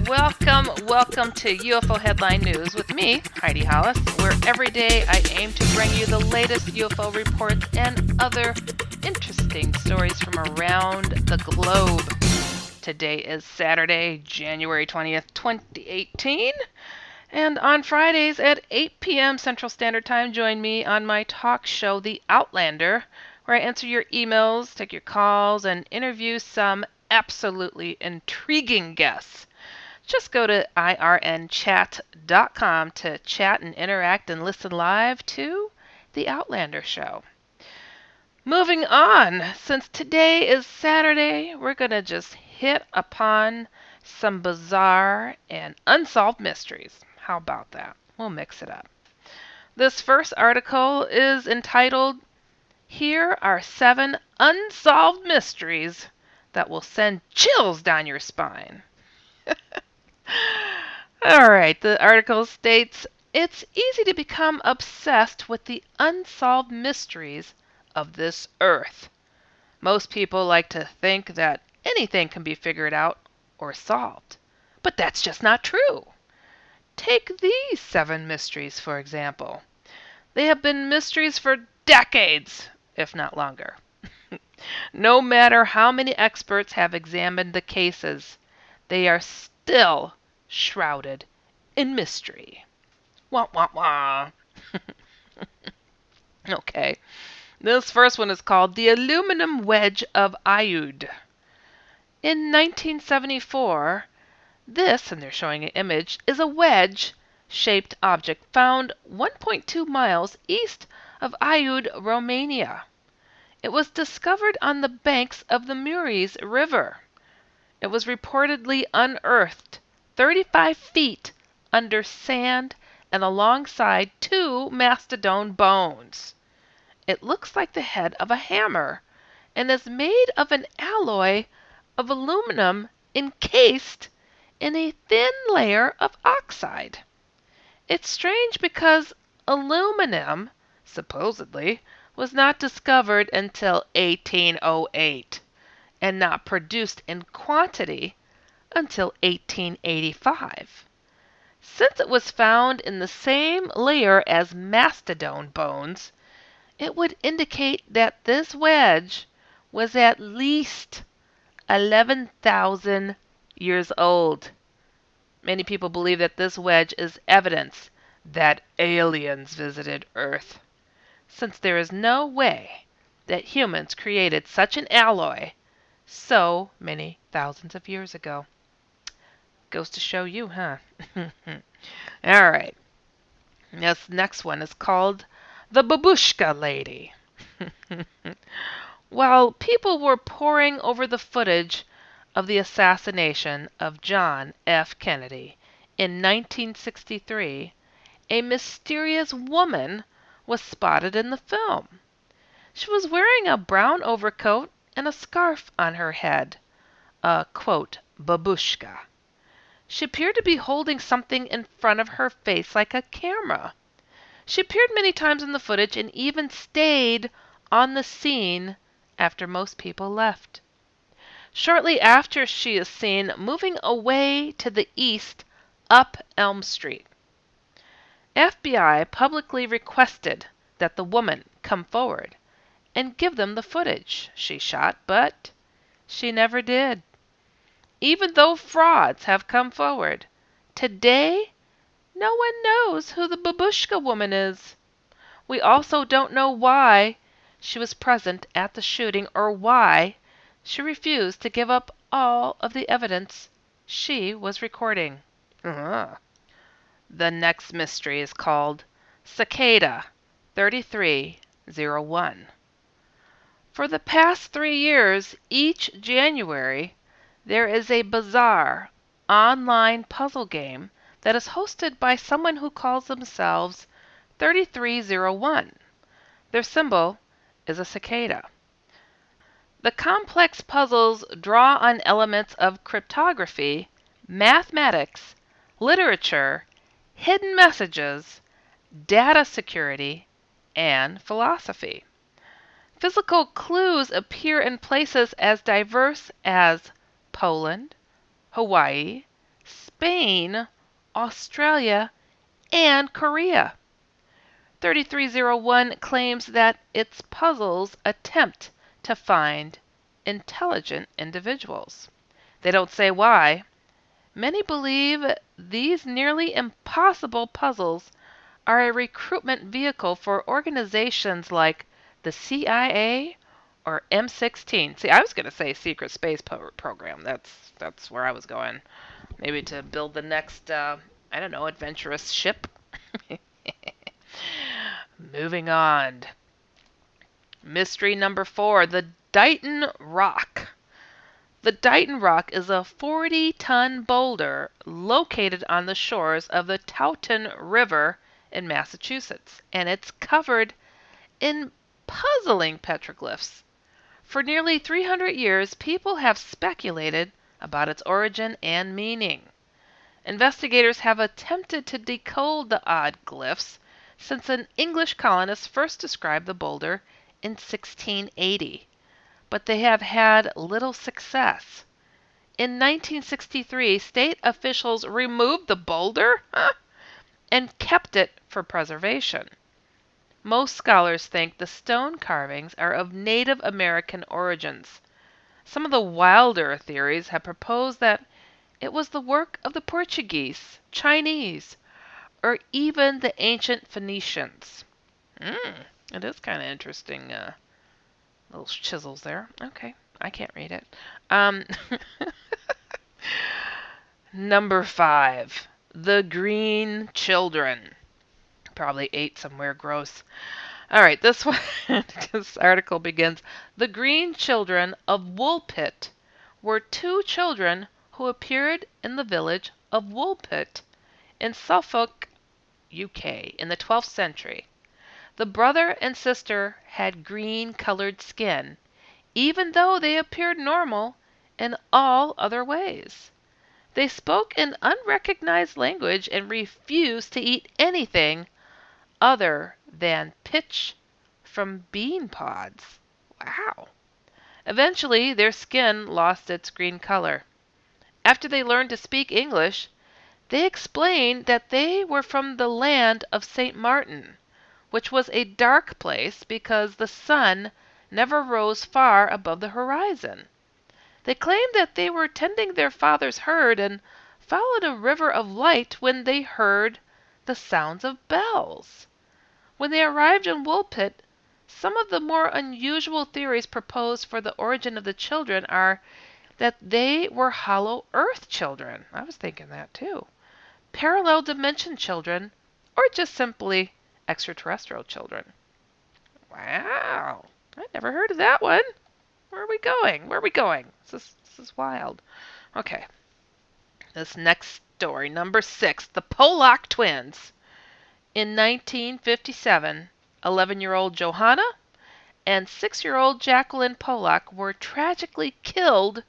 Welcome to UFO Headline News with me, Heidi Hollis, where every day I aim to bring you the latest UFO reports and other interesting stories from around the globe. Today is Saturday, January 20th, 2018, and on Fridays at 8 p.m. Central Standard Time, join me on my talk show, The Outlander, where I answer your emails, take your calls, and interview some absolutely intriguing guests. Just go to irnchat.com to chat and interact and listen live to The Outlander Show. Moving on, since today is Saturday, we're going to just hit upon some bizarre and unsolved mysteries. How about that? We'll mix it up. This first article is entitled, "Here are 7 Unsolved Mysteries That Will Send Chills Down Your Spine." All right, the article states, "It's easy to become obsessed with the unsolved mysteries of this earth. Most people like to think that anything can be figured out or solved. But that's just not true. Take these 7 mysteries, for example. They have been mysteries for decades, if not longer. No matter how many experts have examined the cases, they are still shrouded in mystery." Wah, wah, wah. Okay. This first one is called the aluminum wedge of Aiud. In 1974, this, and they're showing an image, is a wedge-shaped object found 1.2 miles east of Aiud, Romania. It was discovered on the banks of the Mures River. It was reportedly unearthed 35 feet under sand and alongside 2 mastodon bones. It looks like the head of a hammer and is made of an alloy of aluminum encased in a thin layer of oxide. It's strange because aluminum, supposedly, was not discovered until 1808 and not produced in quantity until 1885. Since it was found in the same layer as mastodon bones, it would indicate that this wedge was at least 11,000 years old. Many people believe that this wedge is evidence that aliens visited Earth, since there is no way that humans created such an alloy so many thousands of years ago. Goes to show you, huh? All right. This next one is called the Babushka Lady. While people were poring over the footage of the assassination of John F. Kennedy in 1963, a mysterious woman was spotted in the film. She was wearing a brown overcoat and a scarf on her head, a, quote, babushka. She appeared to be holding something in front of her face like a camera. She appeared many times in the footage and even stayed on the scene after most people left. Shortly after, she is seen moving away to the east up Elm Street. FBI publicly requested that the woman come forward and give them the footage she shot, but she never did. Even though frauds have come forward, today no one knows who the Babushka woman is. We also don't know why she was present at the shooting or why she refused to give up all of the evidence she was recording. The next mystery is called Cicada 3301. For the past 3 years, each January, there is a bizarre online puzzle game that is hosted by someone who calls themselves 3301. Their symbol is a cicada. The complex puzzles draw on elements of cryptography, mathematics, literature, hidden messages, data security, and philosophy. Physical clues appear in places as diverse as Poland, Hawaii, Spain, Australia, and Korea. 3301 claims that its puzzles attempt to find intelligent individuals. They don't say why. Many believe these nearly impossible puzzles are a recruitment vehicle for organizations like the CIA or M16. See, I was going to say secret space program. That's where I was going. Maybe to build the next, I don't know, adventurous ship. Moving on. Mystery number 4, the Dighton Rock. The Dighton Rock is a 40-ton boulder located on the shores of the Taunton River in Massachusetts, and it's covered in puzzling petroglyphs. For nearly 300 years, people have speculated about its origin and meaning. Investigators have attempted to decode the odd glyphs since an English colonist first described the boulder in 1680, but they have had little success. In 1963, state officials removed the boulder and kept it for preservation. Most scholars think the stone carvings are of Native American origins. Some of the wilder theories have proposed that it was the work of the Portuguese, Chinese, or even the ancient Phoenicians. It is kind of interesting. Little chisels there. Okay, I can't read it. Number 5, the Green Children. Probably ate somewhere gross. All right, this one, this article begins. The Green Children of Woolpit were 2 children who appeared in the village of Woolpit in Suffolk, UK, in the 12th century. The brother and sister had green-colored skin, even though they appeared normal in all other ways. They spoke an unrecognized language and refused to eat anything other than pitch from bean pods. Wow. Eventually, their skin lost its green color. After they learned to speak English, they explained that they were from the land of St. Martin, which was a dark place because the sun never rose far above the horizon. They claimed that they were tending their father's herd and followed a river of light when they heard the sounds of bells. When they arrived in Woolpit, some of the more unusual theories proposed for the origin of the children are that they were hollow earth children. I was thinking that too. Parallel dimension children, or just simply extraterrestrial children. Wow. I never heard of that one. Where are we going? Where are we going? This is wild. Okay. This next story, number 6, the Polak twins. In 1957, 11-year-old Johanna and 6-year-old Jacqueline Polak were tragically killed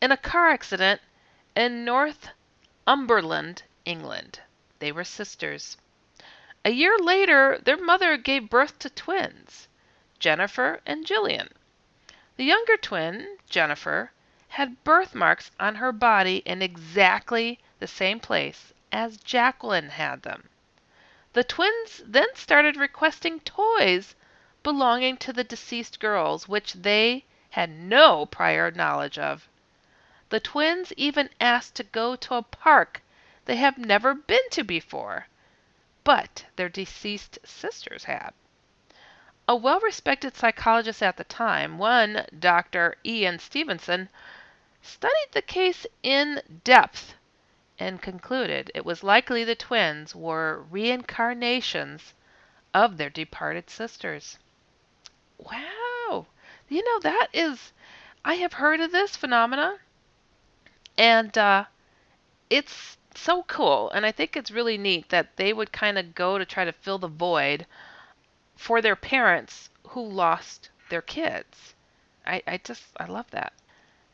in a car accident in Northumberland, England. They were sisters. A year later, their mother gave birth to twins, Jennifer and Gillian. The younger twin, Jennifer, had birthmarks on her body in exactly the same place as Jacqueline had them. The twins then started requesting toys belonging to the deceased girls, which they had no prior knowledge of. The twins even asked to go to a park they have never been to before, but their deceased sisters had. A well-respected psychologist at the time, one Dr. Ian Stevenson, studied the case in depth and concluded it was likely the twins were reincarnations of their departed sisters. Wow! You know, that is, I have heard of this phenomena, and it's so cool. And I think it's really neat that they would kind of go to try to fill the void for their parents who lost their kids. I love that.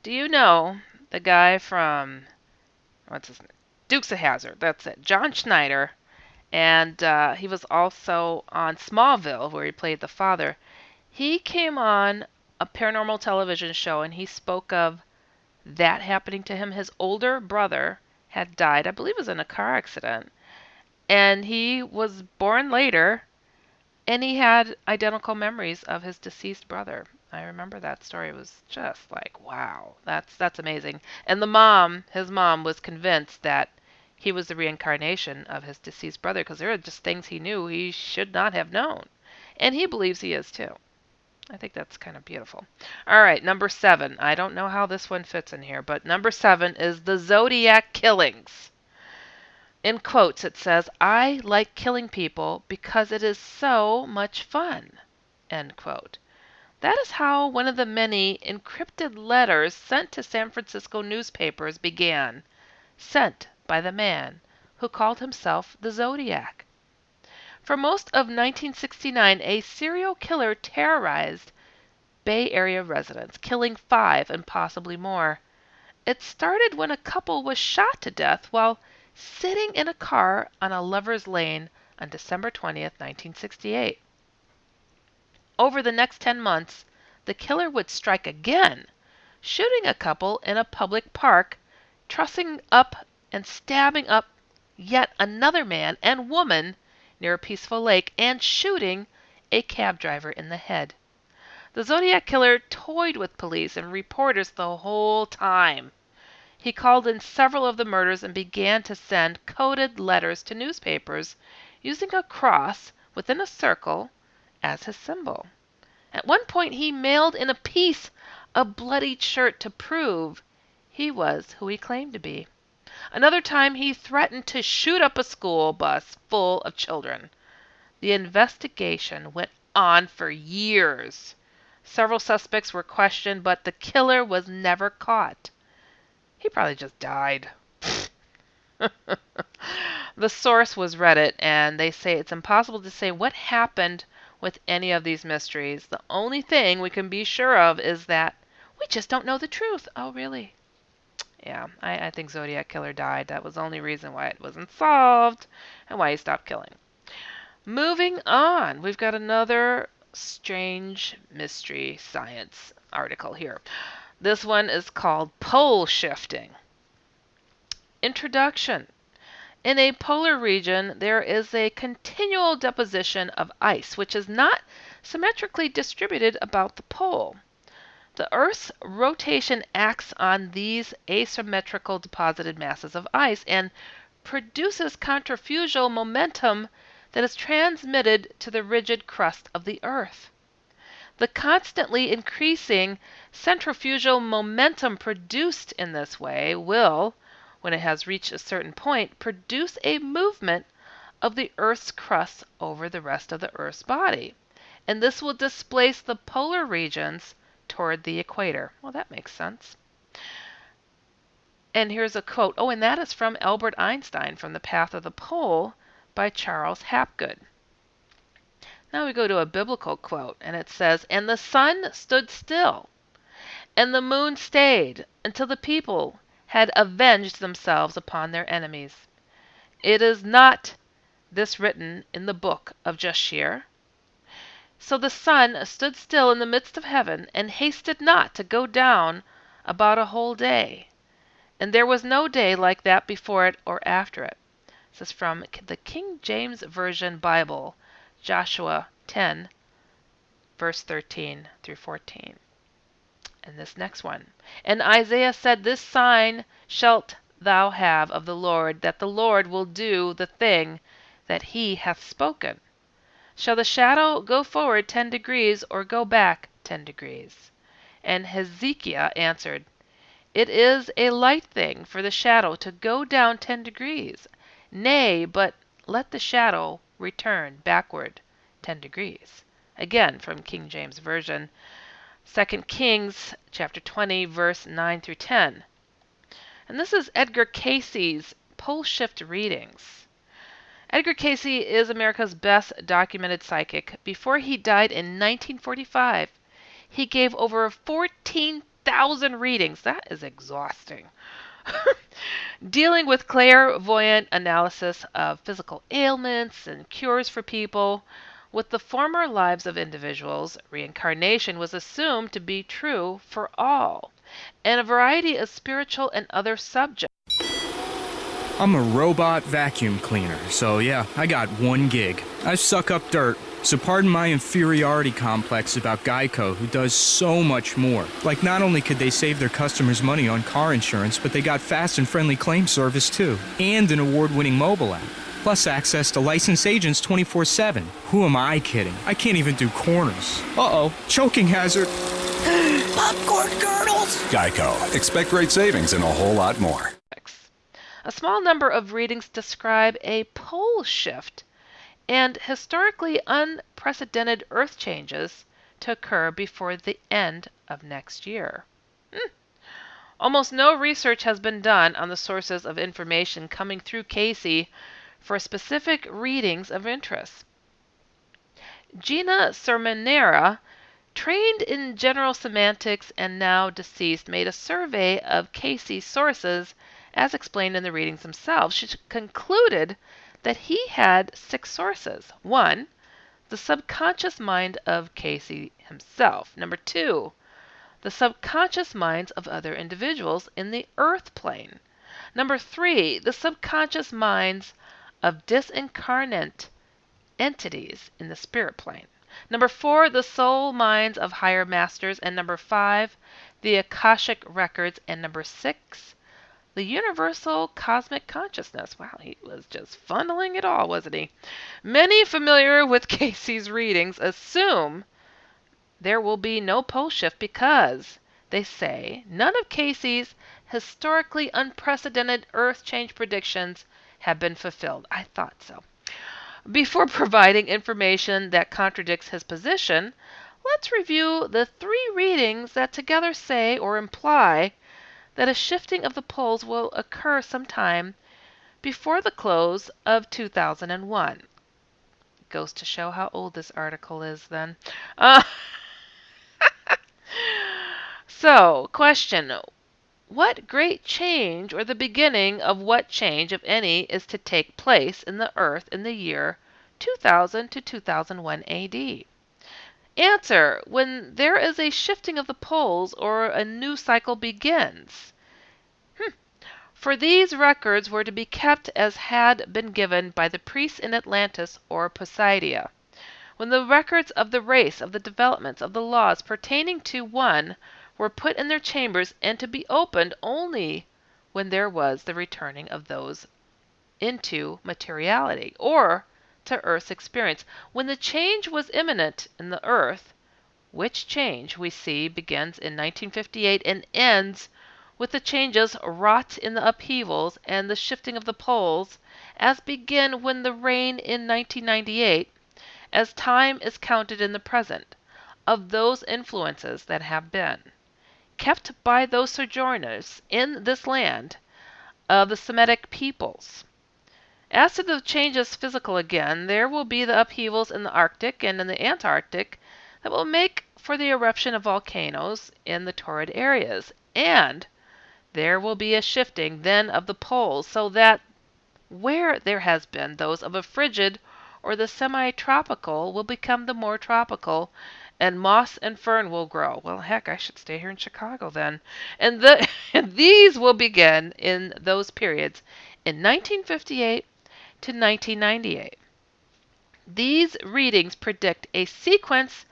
Do you know the guy from, what's his name? Dukes of Hazzard. That's it. John Schneider. And he was also on Smallville, where he played the father. He came on a paranormal television show and he spoke of that happening to him. His older brother had died, I believe it was in a car accident, and he was born later, and he had identical memories of his deceased brother. I remember that story. It was just like, wow, that's amazing. And his mom was convinced that he was the reincarnation of his deceased brother because there are just things he knew he should not have known. And he believes he is too. I think that's kind of beautiful. All right, number 7. I don't know how this one fits in here, but number 7 is the Zodiac killings. In quotes, it says, "I like killing people because it is so much fun." End quote. That is how one of the many encrypted letters sent to San Francisco newspapers began, sent by the man who called himself the Zodiac. For most of 1969, a serial killer terrorized Bay Area residents, killing 5 and possibly more. It started when a couple was shot to death while sitting in a car on a lover's lane on December 20th, 1968. Over the next 10 months, the killer would strike again, shooting a couple in a public park, trussing up and stabbing up yet another man and woman near a peaceful lake, and shooting a cab driver in the head. The Zodiac killer toyed with police and reporters the whole time. He called in several of the murders and began to send coded letters to newspapers using a cross within a circle as his symbol. At one point, he mailed in a piece of bloodied shirt to prove he was who he claimed to be. Another time, he threatened to shoot up a school bus full of children. The investigation went on for years. Several suspects were questioned, but the killer was never caught. He probably just died. The source was Reddit, and they say it's impossible to say what happened with any of these mysteries. The only thing we can be sure of is that we just don't know the truth. Oh, really? Yeah, I think Zodiac Killer died. That was the only reason why it wasn't solved and why he stopped killing. Moving on, we've got another strange mystery science article here. This one is called Pole Shifting. Introduction. In a polar region, there is a continual deposition of ice, which is not symmetrically distributed about the pole. The Earth's rotation acts on these asymmetrical deposited masses of ice and produces centrifugal momentum that is transmitted to the rigid crust of the Earth. The constantly increasing centrifugal momentum produced in this way will, when it has reached a certain point, produce a movement of the Earth's crust over the rest of the Earth's body. And this will displace the polar regions toward the equator. Well, that makes sense. And here's a quote. Oh, and that is from Albert Einstein, from The Path of the Pole by Charles Hapgood. Now we go to a biblical quote, and it says, "And the sun stood still, and the moon stayed, until the people had avenged themselves upon their enemies. Is not this written in the book of Jashir? So the sun stood still in the midst of heaven, and hasted not to go down about a whole day. And there was no day like that before it or after it." This is from the King James Version Bible, Joshua 10, verse 13 through 14. And this next one. "And Isaiah said, This sign shalt thou have of the Lord, that the Lord will do the thing that he hath spoken. Shall the shadow go forward 10 degrees, or go back 10 degrees? And Hezekiah answered, It is a light thing for the shadow to go down 10 degrees. Nay, but let the shadow return backward 10 degrees. Again, from King James Version, 2 Kings chapter 20, verse 9 through 10. And this is Edgar Cayce's Pole Shift Readings. Edgar Cayce is America's best documented psychic. Before he died in 1945, he gave over 14,000 readings. That is exhausting. Dealing with clairvoyant analysis of physical ailments and cures for people. With the former lives of individuals, reincarnation was assumed to be true for all. and a variety of spiritual and other subjects. I'm a robot vacuum cleaner, so yeah, I got one gig. I suck up dirt, so pardon my inferiority complex about Geico, who does so much more. Like, not only could they save their customers money on car insurance, but they got fast and friendly claim service too, and an award-winning mobile app. Plus access to licensed agents 24/7. Who am I kidding? I can't even do corners. Uh-oh, choking hazard. Popcorn kernels! Geico. Expect great savings and a whole lot more. A small number of readings describe a pole shift and historically unprecedented Earth changes to occur before the end of next year. Almost no research has been done on the sources of information coming through Casey for specific readings of interest. Gina Sermonera, trained in general semantics and now deceased, made a survey of Casey's sources as explained in the readings themselves. She concluded that he had 6 sources. 1, the subconscious mind of Casey himself. Number 2, the subconscious minds of other individuals in the earth plane. Number 3, the subconscious minds of disincarnate entities in the spirit plane. Number 4, the soul minds of higher masters. And number 5, the Akashic records. And number 6, the universal cosmic consciousness. Wow, he was just funneling it all, wasn't he? Many familiar with Casey's readings assume there will be no pole shift because, they say, none of Casey's historically unprecedented Earth change predictions have been fulfilled. I thought so. Before providing information that contradicts his position, let's review the 3 readings that together say or imply that a shifting of the poles will occur sometime before the close of 2001. Goes to show how old this article is then. So, question. What great change or the beginning of what change, if any, is to take place in the earth in the year 2000 to 2001 AD? Answer. When there is a shifting of the poles or a new cycle begins. For these records were to be kept as had been given by the priests in Atlantis or Poseidia. When the records of the race, of the developments, of the laws pertaining to one were put in their chambers and to be opened only when there was the returning of those into materiality, or to Earth's experience. When the change was imminent in the Earth, which change we see begins in 1958 and ends with the changes wrought in the upheavals and the shifting of the poles, as begin when the reign in 1998, as time is counted in the present, of those influences that have been kept by those sojourners in this land of the Semitic peoples. As to the changes physical again, there will be the upheavals in the Arctic and in the Antarctic that will make for the eruption of volcanoes in the torrid areas. And there will be a shifting then of the poles, so that where there has been those of a frigid or the semi-tropical will become the more tropical, and moss and fern will grow. Well, heck, I should stay here in Chicago then. And these will begin in those periods in 1958 to 1998. These readings predict a sequence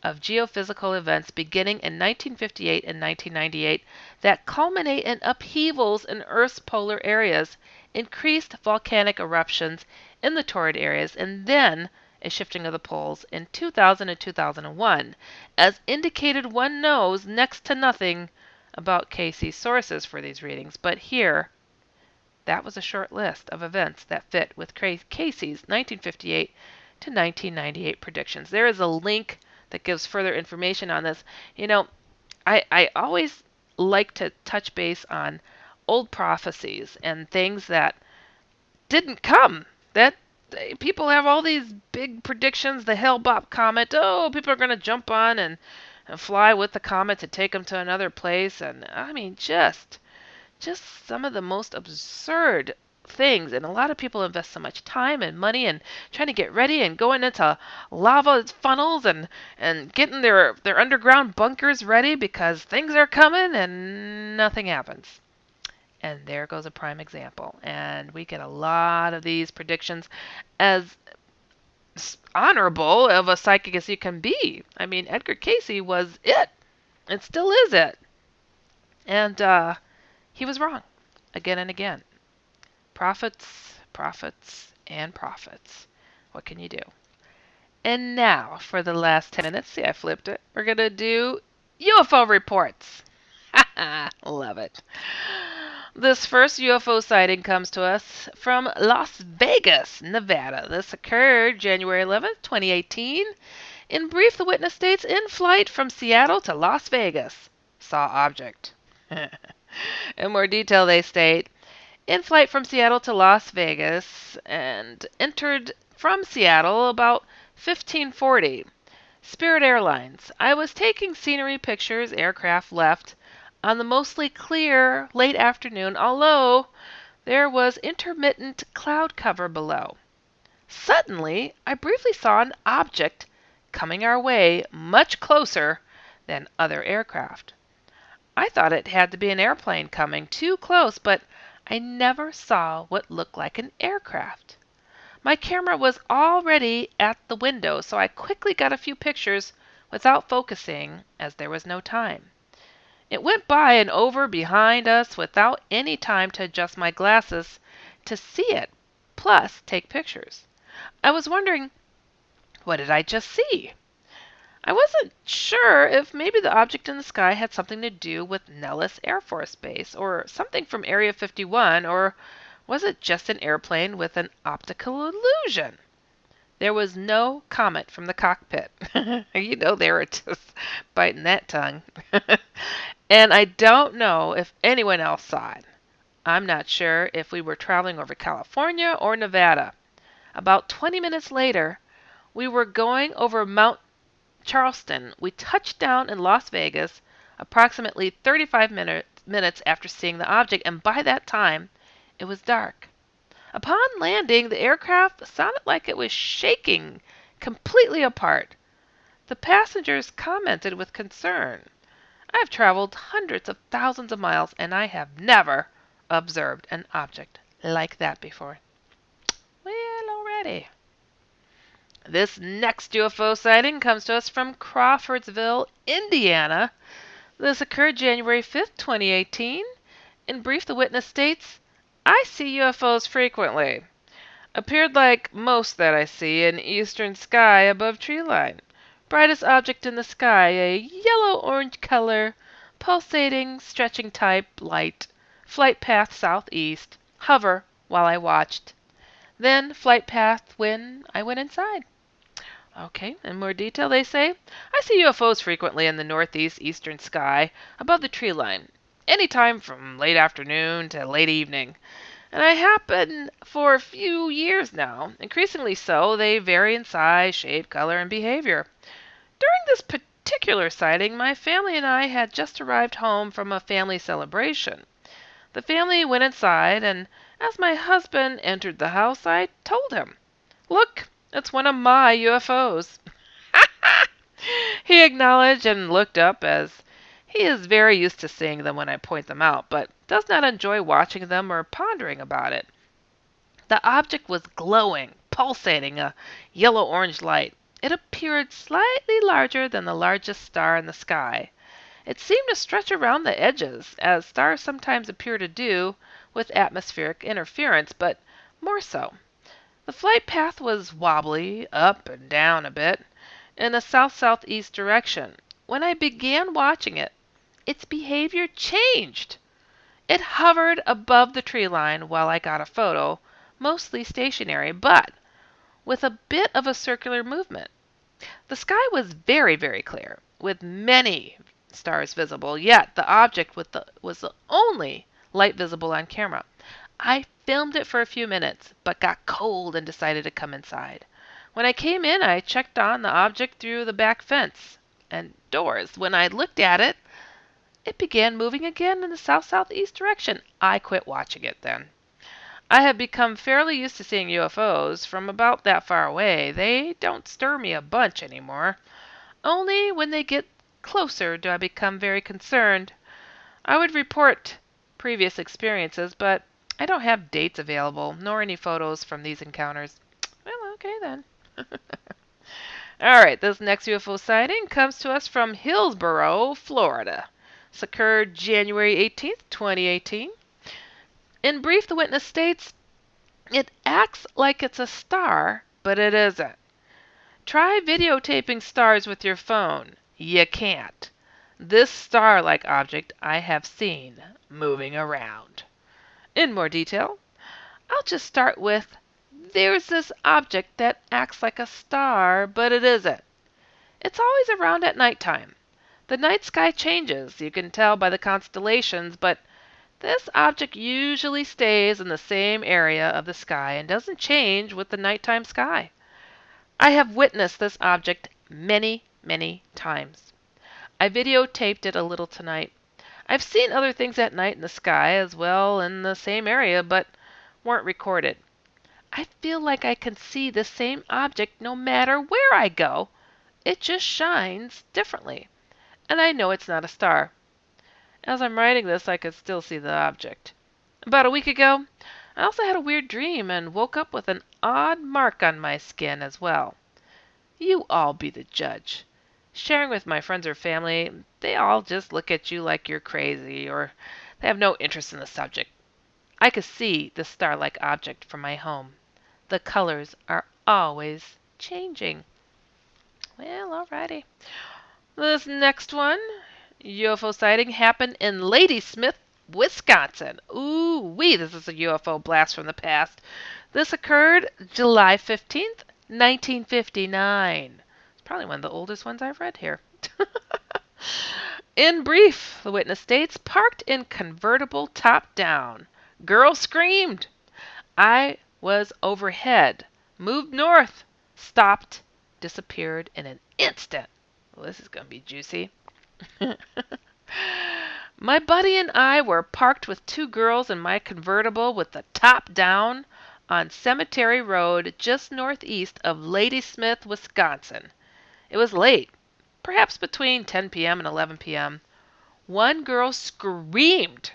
of geophysical events beginning in 1958 and 1998 that culminate in upheavals in Earth's polar areas, increased volcanic eruptions in the torrid areas, and then a shifting of the poles in 2000 and 2001. As indicated, one knows next to nothing about Casey's sources for these readings, but here, that was a short list of events that fit with Casey's 1958 to 1998 predictions. There is a link that gives further information on this. You know, I always like to touch base on old prophecies and things that didn't come. That people have all these big predictions. The Hale-Bopp comet. Oh, people are going to jump on and fly with the comet to take them to another place. And I mean, just some of the most absurd things, and a lot of people invest so much time and money and trying to get ready and going into lava funnels and getting their underground bunkers ready because things are coming and nothing happens. And there goes a prime example. And we get a lot of these predictions, as honorable of a psychic as you can be. I mean, Edgar Cayce was it. It still is it. And he was wrong again and again. Prophets, prophets, and prophets. What can you do? And now, for the last 10 minutes, see, I flipped it. We're going to do UFO reports. Love it. This first UFO sighting comes to us from Las Vegas, Nevada. This occurred January 11th, 2018. In brief, the witness states, in flight from Seattle to Las Vegas, saw object. In more detail, they state, in flight from Seattle to Las Vegas and entered from Seattle about 1540. Spirit Airlines. I was taking scenery pictures, aircraft left, on the mostly clear late afternoon, although there was intermittent cloud cover below. Suddenly, I briefly saw an object coming our way much closer than other aircraft. I thought it had to be an airplane coming too close, but I never saw what looked like an aircraft. My camera was already at the window, so I quickly got a few pictures without focusing, as there was no time. It went by and over behind us without any time to adjust my glasses to see it, plus take pictures. I was wondering, what did I just see? I wasn't sure if maybe the object in the sky had something to do with Nellis Air Force Base or something from Area 51, or was it just an airplane with an optical illusion? There was no comment from the cockpit. You know, they were just biting that tongue. And I don't know if anyone else saw it. I'm not sure if we were traveling over California or Nevada. About 20 minutes later, we were going over Mount Charleston. We touched down in Las Vegas approximately 35 minutes after seeing the object, and by that time, it was dark. Upon landing, the aircraft sounded like it was shaking completely apart. The passengers commented with concern. I have traveled hundreds of thousands of miles, and I have never observed an object like that before. Well, already. This next UFO sighting comes to us from Crawfordsville, Indiana. This occurred January 5th, 2018. In brief, the witness states, I see UFOs frequently. Appeared like most that I see in eastern sky above tree line. Brightest object in the sky, a yellow-orange color, pulsating, stretching type, light. Flight path southeast. Hover while I watched. Then flight path when I went inside. Okay, in more detail they say, I see UFOs frequently in the northeast eastern sky above the tree line, anytime from late afternoon to late evening. And I happen for a few years now. Increasingly so, they vary in size, shape, color, and behavior. During this particular sighting, my family and I had just arrived home from a family celebration. The family went inside, and as my husband entered the house, I told him, Look, it's one of my UFOs. He acknowledged and looked up, as he is very used to seeing them when I point them out, but does not enjoy watching them or pondering about it. The object was glowing, pulsating, a yellow-orange light. It appeared slightly larger than the largest star in the sky. It seemed to stretch around the edges, as stars sometimes appear to do with atmospheric interference, but more so. The flight path was wobbly, up and down a bit, in a south-southeast direction. When I began watching it, its behavior changed. It hovered above the tree line while I got a photo, mostly stationary, but with a bit of a circular movement. The sky was very, very clear, with many stars visible, yet the object was the only light visible on camera. I filmed it for a few minutes, but got cold and decided to come inside. When I came in, I checked on the object through the back fence and doors. When I looked at it, it began moving again in the south-southeast direction. I quit watching it then. I have become fairly used to seeing UFOs from about that far away. They don't stir me a bunch anymore. Only when they get closer do I become very concerned. I would report previous experiences, but I don't have dates available, nor any photos from these encounters. Well, okay then. All right, this next UFO sighting comes to us from Hillsborough, Florida. This occurred January 18th, 2018. In brief, the witness states, "It acts like it's a star, but it isn't. Try videotaping stars with your phone. You can't. This star-like object I have seen moving around." In more detail, I'll just start with, there's this object that acts like a star, but it isn't. It's always around at nighttime. The night sky changes, you can tell by the constellations, but this object usually stays in the same area of the sky and doesn't change with the nighttime sky. I have witnessed this object many, many times. I videotaped it a little tonight. I've seen other things at night in the sky as well in the same area, but weren't recorded. I feel like I can see the same object no matter where I go. It just shines differently. And I know it's not a star. As I'm writing this, I could still see the object. About a week ago, I also had a weird dream and woke up with an odd mark on my skin as well. You all be the judge. Sharing with my friends or family, they all just look at you like you're crazy or they have no interest in the subject. I could see the star-like object from my home. The colors are always changing. Well, alrighty. This next one, UFO sighting happened in Ladysmith, Wisconsin. Ooh-wee, this is a UFO blast from the past. This occurred July 15th, 1959. It's probably one of the oldest ones I've read here. In brief, the witness states, parked in convertible top down. Girl screamed. I was overhead, moved north, stopped, disappeared in an instant. Well, this is going to be juicy. My buddy and I were parked with two girls in my convertible with the top down on Cemetery Road just northeast of Ladysmith, Wisconsin. It was late, perhaps between 10 p.m. and 11 p.m. One girl screamed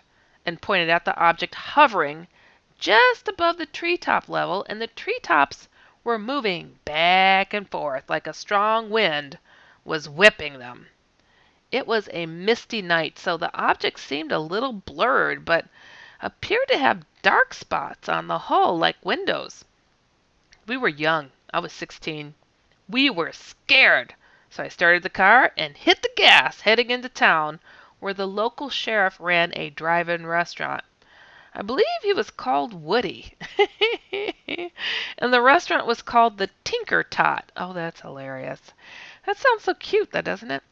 and pointed at the object hovering just above the treetop level, and the treetops were moving back and forth like a strong wind was whipping them. It was a misty night, so the object seemed a little blurred, but appeared to have dark spots on the hull like windows. We were young. I was 16. We were scared, so I started the car and hit the gas heading into town where the local sheriff ran a drive-in restaurant. I believe he was called Woody. And the restaurant was called the Tinker Tot. Oh, that's hilarious. That sounds so cute, though, doesn't it?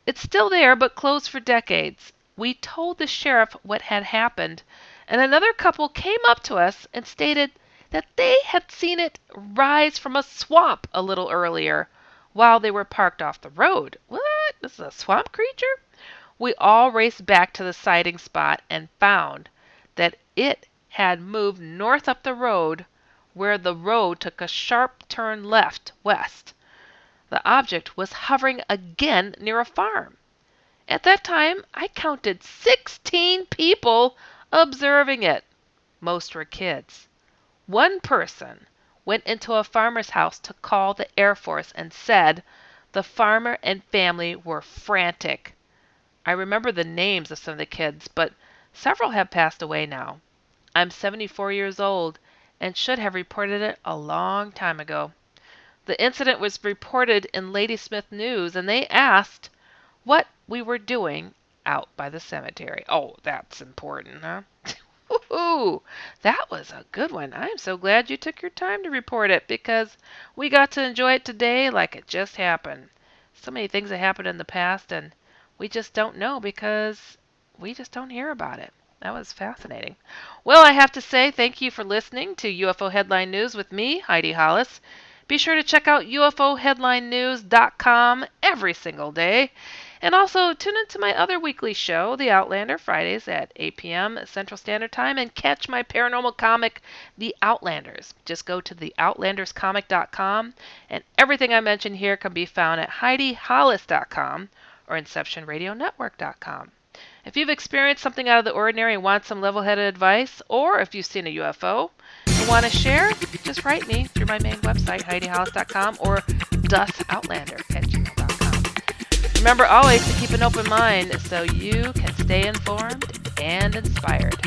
It's still there, but closed for decades. We told the sheriff what had happened, and another couple came up to us and stated that they had seen it rise from a swamp a little earlier while they were parked off the road. What? This is a swamp creature? We all raced back to the sighting spot and found that it had moved north up the road where the road took a sharp turn left, west. The object was hovering again near a farm. At that time, I counted 16 people observing it. Most were kids. One person went into a farmer's house to call the Air Force and said the farmer and family were frantic. I remember the names of some of the kids, but several have passed away now. I'm 74 years old and should have reported it a long time ago. The incident was reported in Ladysmith News, and they asked what we were doing out by the cemetery. Oh, that's important, huh? Woohoo! That was a good one. I'm so glad you took your time to report it because we got to enjoy it today like it just happened. So many things that happened in the past, and we just don't know because we just don't hear about it. That was fascinating. Well, I have to say thank you for listening to UFO Headline News with me, Heidi Hollis. Be sure to check out UFOHeadlineNews.com every single day. And also tune into my other weekly show, The Outlander, Fridays at 8 p.m. Central Standard Time, and catch my paranormal comic, The Outlanders. Just go to theoutlanderscomic.com, and everything I mentioned here can be found at HeidiHollis.com or InceptionRadioNetwork.com. If you've experienced something out of the ordinary and want some level-headed advice, or if you've seen a UFO and want to share, just write me through my main website, HeidiHollis.com, or DusOutlander@gmail.com. Remember always to keep an open mind so you can stay informed and inspired.